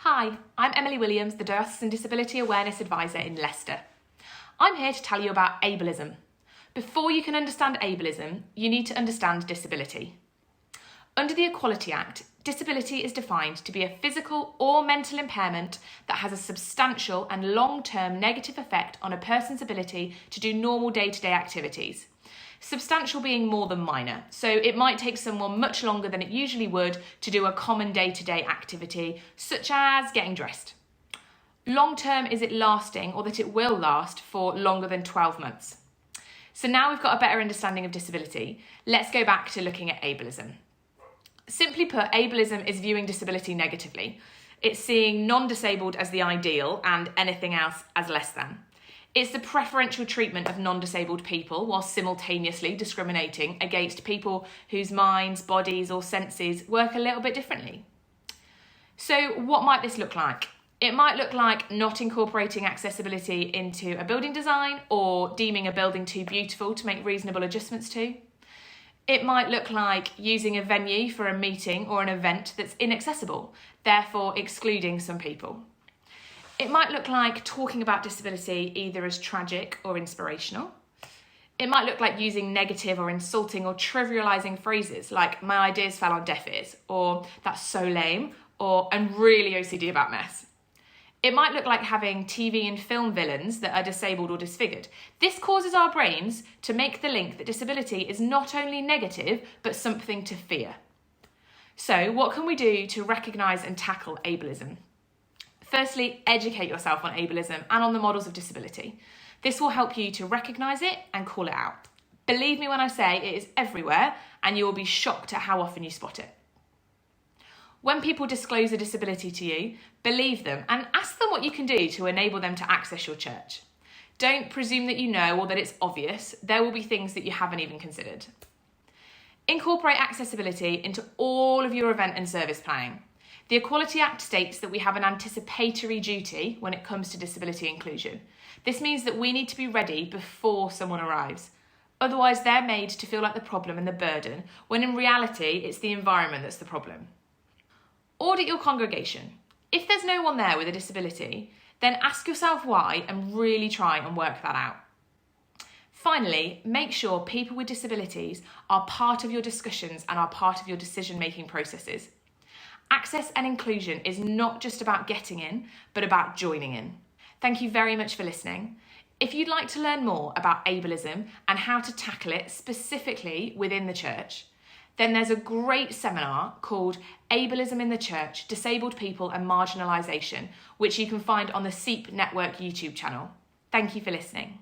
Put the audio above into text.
Hi, I'm Emily Williams, the Diocesan Disability Awareness Advisor in Leicester. I'm here to tell you about ableism. Before you can understand ableism, you need to understand disability. Under the Equality Act, disability is defined to be a physical or mental impairment that has a substantial and long-term negative effect on a person's ability to do normal day-to-day activities. Substantial being more than minor, so it might take someone much longer than it usually would to do a common day-to-day activity, such as getting dressed. Long-term is it lasting, or that it will last for longer than 12 months. So now we've got a better understanding of disability, let's go back to looking at ableism. Simply put, ableism is viewing disability negatively. It's seeing non-disabled as the ideal and anything else as less than. It's the preferential treatment of non-disabled people while simultaneously discriminating against people whose minds, bodies or senses work a little bit differently. So what might this look like? It might look like not incorporating accessibility into a building design or deeming a building too beautiful to make reasonable adjustments to. It might look like using a venue for a meeting or an event that's inaccessible, therefore excluding some people. It might look like talking about disability either as tragic or inspirational. It might look like using negative or insulting or trivialising phrases like "my ideas fell on deaf ears" or "that's so lame" or "I'm really OCD about mess." It might look like having TV and film villains that are disabled or disfigured. This causes our brains to make the link that disability is not only negative, but something to fear. So what can we do to recognise and tackle ableism? Firstly, educate yourself on ableism and on the models of disability. This will help you to recognise it and call it out. Believe me when I say it is everywhere, and you will be shocked at how often you spot it. When people disclose a disability to you, believe them and ask them what you can do to enable them to access your church. Don't presume that you know or that it's obvious. There will be things that you haven't even considered. Incorporate accessibility into all of your event and service planning. The Equality Act states that we have an anticipatory duty when it comes to disability inclusion. This means that we need to be ready before someone arrives. Otherwise, they're made to feel like the problem and the burden, when in reality, it's the environment that's the problem. Audit your congregation. If there's no one there with a disability, then ask yourself why and really try and work that out. Finally, make sure people with disabilities are part of your discussions and are part of your decision-making processes. Access and inclusion is not just about getting in, but about joining in. Thank you very much for listening. If you'd like to learn more about ableism and how to tackle it specifically within the church, then there's a great seminar called Ableism in the Church, Disabled People and Marginalisation, which you can find on the SEEP Network YouTube channel. Thank you for listening.